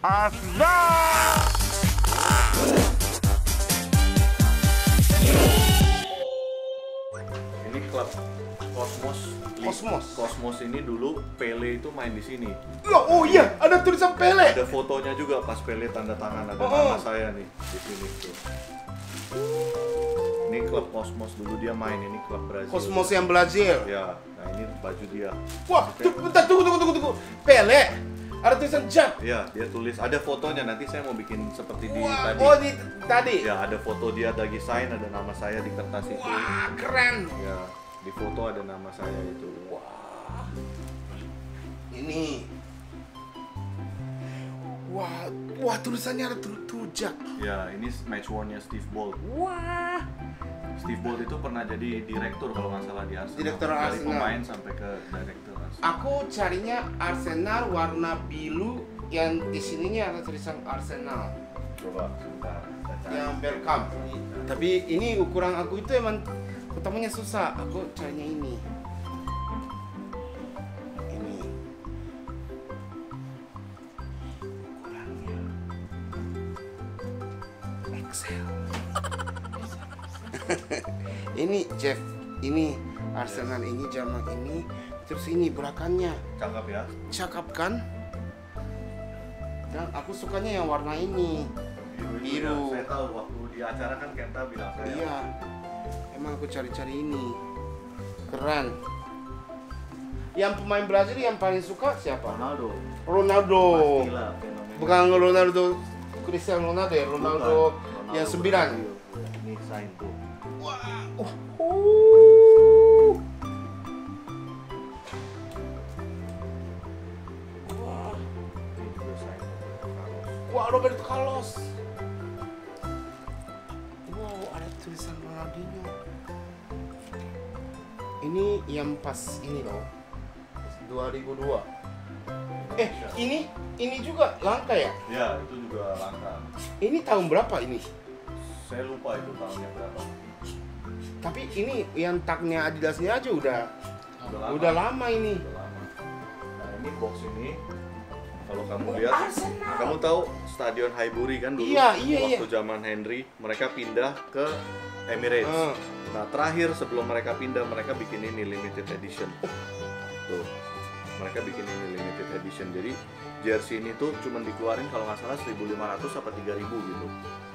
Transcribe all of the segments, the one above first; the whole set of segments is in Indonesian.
Asda. Ini klub Cosmos ini dulu Pele itu main di sini. Oh iya, ada tulisan Pele. Ada fotonya juga pas Pele tanda tangan, ada nama saya nih di sini tuh. Ini klub Cosmos dulu dia main, ini klub Brazil. Cosmos yang Brazil. Ya, nah ini baju dia. Wah, bentar, tunggu. Pele. Ada tulisan Jump. Ya, dia tulis, ada fotonya, nanti saya mau bikin seperti di Wah, tadi. oh di tadi. Ya, ada foto dia lagi sign, ada nama saya di kertas itu. Wah, keren. Ya, di foto ada nama saya itu. Wah. Ini. Wah, tulisannya ada tujak. Ya, ini match one-nya Steve Bolt. Wah. Steve Bolt itu pernah jadi direktur kalau nggak salah di Arsenal. Direktur Dari Arsenal. pemain sampai ke direktur Arsenal. Aku carinya Arsenal warna biru yang di sininya ada tulisan Arsenal. Coba sebentar. saya cari. Yang Bergkamp. Tapi ini ukuran aku itu emang ketemunya susah. Aku carinya ini. Ini. Ukurannya XL. Ini Jeff, ini Arsenal, ini Jamak ini, terus ini belakangnya Cakep ya. cakep kan? Dan aku sukanya yang warna ini. Biru. Ya, saya tahu waktu di acara kan Kenta bilang saya. Iya, emang aku cari-cari ini. Keren. Yang pemain Brazil yang paling suka siapa? Ronaldo. Ronaldo. Pastilah fenomena. Bukan Ronaldo Cristiano Ronaldo, ya, Ronaldo Bukan. yang 9. Brazil. Ini sign tuh. Wah. Wah. Ini juga sign. Wah, Roberto Carlos. Wow, ada tulisan Ronaldinho. Ini yang pas ini loh. 2002. Ini juga langka ya? Ya, itu juga langka. Ini tahun berapa ini? Saya lupa itu tahunnya berapa. Tapi ini yang tagnya Adidasnya aja udah lama ini. Udah lama. Nah, ini box ini kalau kamu lihat, kamu tahu Stadion Highbury kan dulu? Iya. Waktu zaman Henry, mereka pindah ke Emirates. Nah, terakhir sebelum mereka pindah, mereka bikin ini limited edition. Tuh, mereka bikin ini limited edition. Jadi jersey ini tuh cuma dikeluarin kalau nggak salah 1.500 apa 3.000 gitu.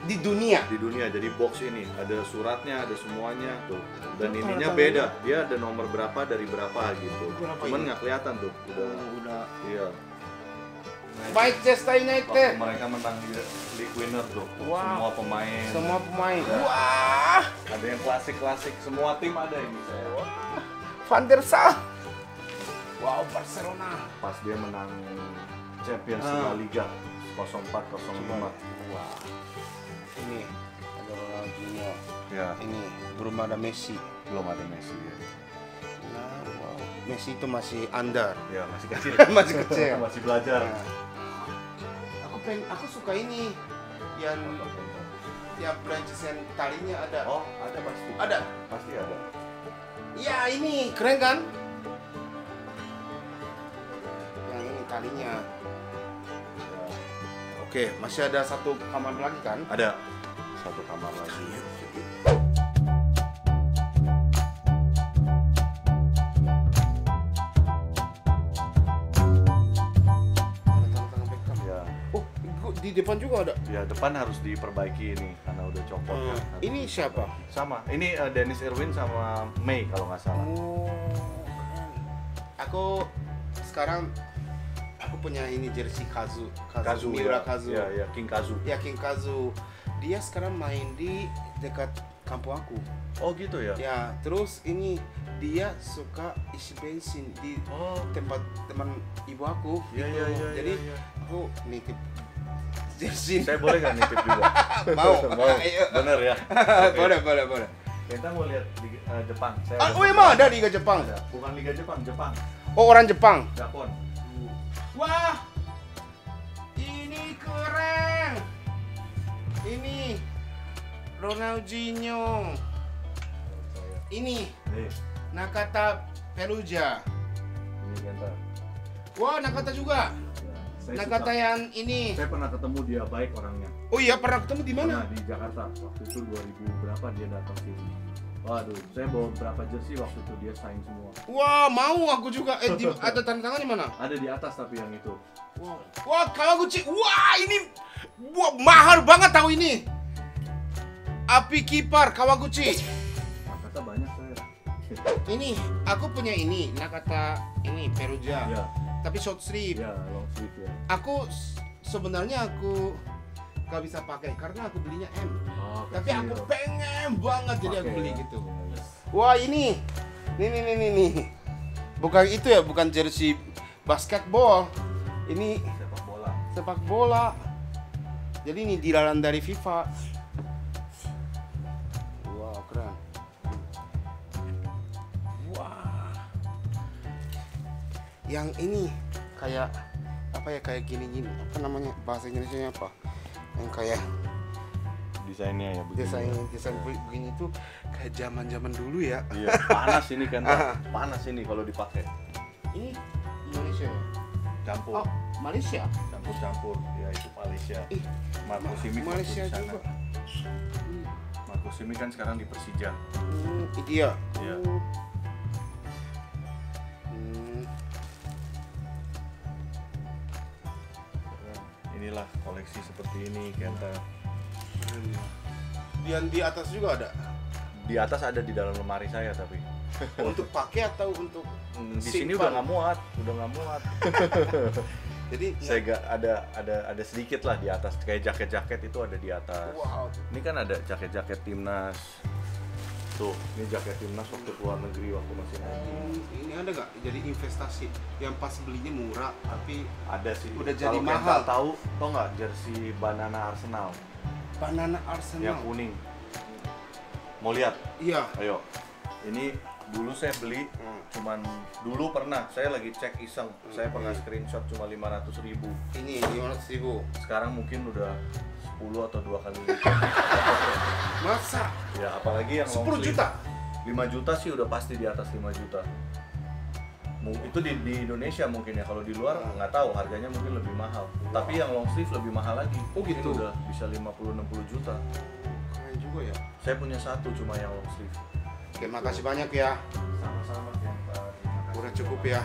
Di dunia. Di dunia, jadi box ini ada suratnya, ada semuanya tuh. Dan Itu ininya tanda-tandanya. beda, dia ada nomor berapa dari berapa gitu. Berapa Cuman ini? nggak kelihatan tuh, Udah. iya. Manchester United. Waktu mereka menang di League Winner tuh, Wow. semua pemain. Semua pemain. Ya. Wah. Ada yang klasik-klasik, semua tim ada ini saya. Van der Sar. Wow, Barcelona. Pas dia menang Champions La Liga 04-05. Wah. Ini ada Ronaldinho. Ya, Ini belum ada Messi. belum ada Messi ya. Nah, wow. Messi itu masih under. Ya, masih kecil. Masih kecil. Masih belajar. Nah. Aku suka ini yang Prancis yang talinya ada. Oh, ada pasti. Ada. Pasti ada. Ya ini keren kan? Yang ini talinya. Oke, masih ada satu kamar lagi kan? Ada satu kamar lagi. Ada tanda-tanda Beckham. Ya, Oh, di depan juga ada. ya depan harus diperbaiki ini karena udah copot. kan. Ini siapa? Sama. Ini Dennis Irwin sama May kalau nggak salah. Oh, keren. Aku sekarang punya ini jersey Kazu Miura ya. Kazu. Ya, ya, King Kazu. Ya, King Kazu. Dia sekarang main di dekat kampung aku. Oh gitu ya. Ya, terus ini dia suka isi bensin di Oh. tempat teman ibu aku. Iya, gitu. iya, iya, Jadi iya, iya. aku nitip jersey. Saya boleh nggak nitip juga? Mau. Mau. Ayo. Bener ya. Oke. Boleh. Kita mau lihat di Jepang. Saya Ah, udah- oh emang ada Liga Jepang. Ada. Bukan Liga Jepang, Jepang. Oh, orang Jepang. Japon. Wah, ini keren. Ini Ronaldinho. Ini Nih, Nakata Perugia. ini Kenta. Wah, Nakata juga. Saya Nakata suka. yang ini. Saya pernah ketemu dia, baik orangnya. Oh iya, pernah ketemu di mana? Pernah di Jakarta. Waktu itu 2000 berapa dia datang sini. Waduh, saya bawa berapa jersey waktu itu dia sign semua. Wah, mau aku juga. Ada tanda tangan di mana? Ada di atas tapi yang itu. Wah, Kawaguchi. Wah, ini mahal banget tahu ini. Api kiper Kawaguchi. Nakata banyak saya. Ini aku punya ini Nakata ini Perugia. Ya, Tapi short sleeve. ya long sleeve ya. Aku sebenarnya aku gak bisa pakai karena aku belinya M. Oh, Tapi aku kecil. pengen banget jadi aku Pakai beli ya. gitu. Yes. Wah, ini. Nih. Bukan itu ya, bukan jersey basketball. Ini Sepak bola. sepak bola. Jadi ini dilarang dari FIFA. Wow, keren. Wah. Yang ini kayak apa ya, kayak gini-gini. Apa namanya? Bahasa Indonesia apa? Yang kayak Desainnya ya begini. desain begini tuh kayak zaman-zaman dulu ya. Iya, panas ini kan. Panas ini kalau dipakai. Ini Indonesia ya? Campur. Oh, Malaysia. Campur-campur. Ya itu Malaysia. Ih, Marco Simic waktu Malaysia di sana. juga. Marco Simic kan sekarang di Persija. Iya. Iya. Inilah koleksi seperti ini Kenta. Di atas juga ada. Di atas ada di dalam lemari saya tapi Untuk pakai atau untuk di sini simpan? udah nggak muat. Jadi Saya gak ada sedikit lah di atas, kayak jaket-jaket itu ada di atas. wow. Ini kan ada jaket-jaket timnas. Tuh, ini jaket timnas waktu keluar negeri waktu masih main. Ini ada nggak jadi investasi yang pas belinya murah tapi Ada sih. Udah jadi Kalau Kenta mahal. tahu nggak jersey Banana Arsenal Banana Arsenal. yang kuning? Mau lihat? Iya. Ayo. Ini dulu saya beli, cuman dulu pernah saya lagi cek iseng, saya pernah screenshot cuma 500.000. Ini 500.000. Sekarang mungkin udah 10 atau 2 kali lipat. Masa? Ya apalagi yang 10 long sleeve. juta? 5 juta sih udah pasti di atas 5 juta. Itu di Indonesia mungkin ya, kalau di luar nggak tahu, harganya mungkin lebih mahal. Tapi yang long sleeve lebih mahal lagi. Oh, gitu? Mungkin udah bisa 50-60 juta. Keren juga ya. Saya punya satu cuma yang long sleeve. Oke, makasih banyak ya. Sama-sama Kenta. Udah cukup ya.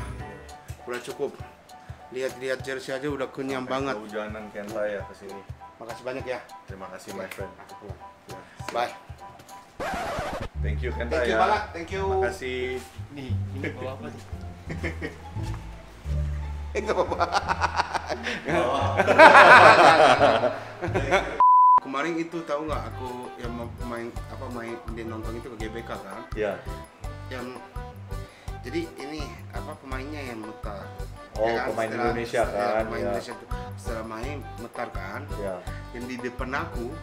Udah cukup. Lihat-lihat jersey aja udah kenyang banget. Kehujanan Kenta ya kesini. Makasih banyak ya. Terima kasih my friend. Aku pulang. Ya. Bye. Thank you Kenta Thank you ya. banget. Thank you. Makasih. Nih, ini bawa apa nih? Enggak apa-apa. Kemarin itu tahu nggak aku yang main dia nonton itu ke GBK kan? Ya. Yang jadi ini apa pemainnya yang mutar. Oh, pemain Indonesia kan? Pemain Ya. Indonesia tuh setelah main mutar kan? Ya. Yang di depan aku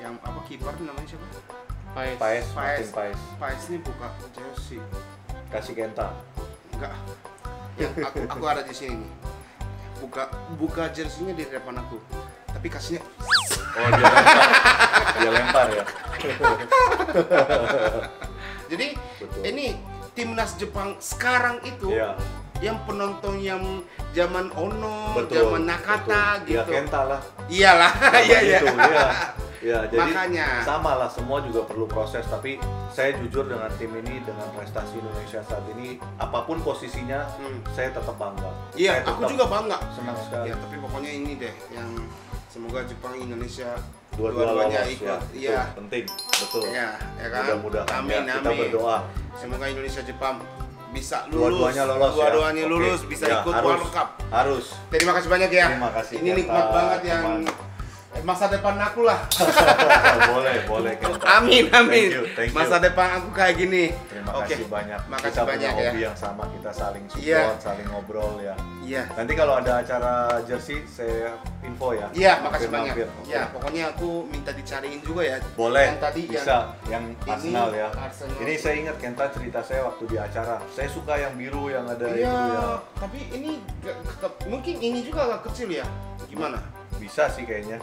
yang apa kiper namanya siapa? Paes, Martin Paes. Paes ini buka jersey. Kasih Kenta. Enggak. Yang aku ada di sini nih. Buka jersey-nya di depan aku. Tapi kasihnya Oh, dia lempar. Dia lempar ya. jadi Betul. ini timnas Jepang sekarang itu Iya. yang penonton yang zaman Ono, Betul. zaman Nakata betul. Ya gitu. Kenta lah. Iyalah, Sama iya iya. gitu, iya. Ya, jadi Makanya. sama lah, semua juga perlu proses. Tapi saya jujur dengan tim ini, dengan prestasi Indonesia saat ini, apapun posisinya, saya tetap bangga. Iya, Saya aku tetap juga bangga. senang sekali. Ya, tapi pokoknya ini deh yang semoga Jepang Indonesia Dua-duanya ikut. ya. Iya. Itu penting, betul. Ya, ya kan? Mudah-mudahan Amin, ya, kita amin. berdoa. Semoga Indonesia Jepang bisa lulus. Dua-duanya lolos ya. Dua-duanya Oke. lulus bisa Ya, ikut harus. World Cup. Harus. Terima kasih banyak ya. Terima kasih, Ini Kenta, nikmat banget yang teman. masa depan aku lah. boleh Kenta. Amin, amin. Thank you. Masa depan aku kayak gini. Terima Oke. kasih banyak. Makasih Kita banyak punya ya. hobi yang sama, kita saling support, Iya. saling ngobrol ya. Iya. Nanti kalau ada acara jersey, saya info ya. Iya, makasih banyak. Mampir. Oke. Ya, pokoknya aku minta dicariin juga ya. Boleh, Yang tadi bisa. Yang ini, Arsenal ya. Arsenal. Ini saya ingat Kenta cerita saya waktu di acara. Saya suka yang biru yang ada Iya, itu ya. tapi ini mungkin ini juga agak kecil ya. Gimana? Bisa sih kayaknya.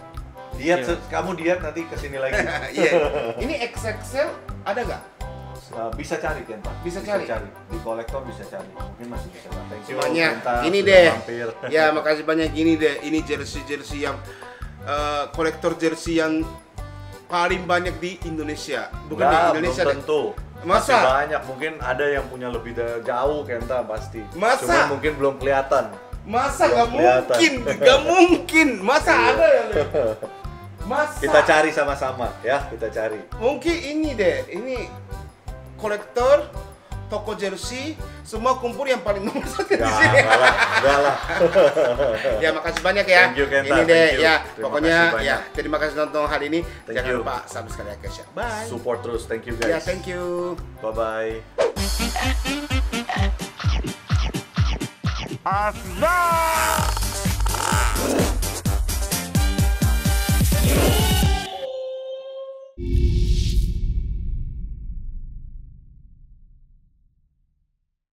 Diet, Iya. kamu diet nanti kesini lagi. Iya. Ini XXL ada nggak? Bisa cari Kenta. Bisa cari. Di kolektor bisa cari. Mungkin masih bisa. Thank you Semuanya. Kenta, Ini sudah deh. mampir. Ya, makasih banyak gini deh. Ini jersey yang kolektor jersey yang paling banyak di Indonesia. Bukan di Indonesia belum deh. tentu. Masa? Masih banyak, mungkin ada yang punya lebih jauh Kenta pasti. Masa? Cuma mungkin belum kelihatan. Masa Belum gak kelihatan. mungkin? Gak mungkin. Masa ada ya? Le? Masa? Kita cari sama-sama ya, kita cari. Mungkin ini deh. Ini kolektor toko jersey semua kumpul yang paling nomor 1 di sini. Enggak lah. Ya makasih banyak ya. Thank you, Kenta. Ini deh Thank you. ya. Terima Pokoknya kasih banyak. ya terima kasih nonton hari ini. Thank Jangan you. lupa subscribe ya guys ya. Bye. Support terus. Thank you guys. Ya thank you. Bye bye. Asna!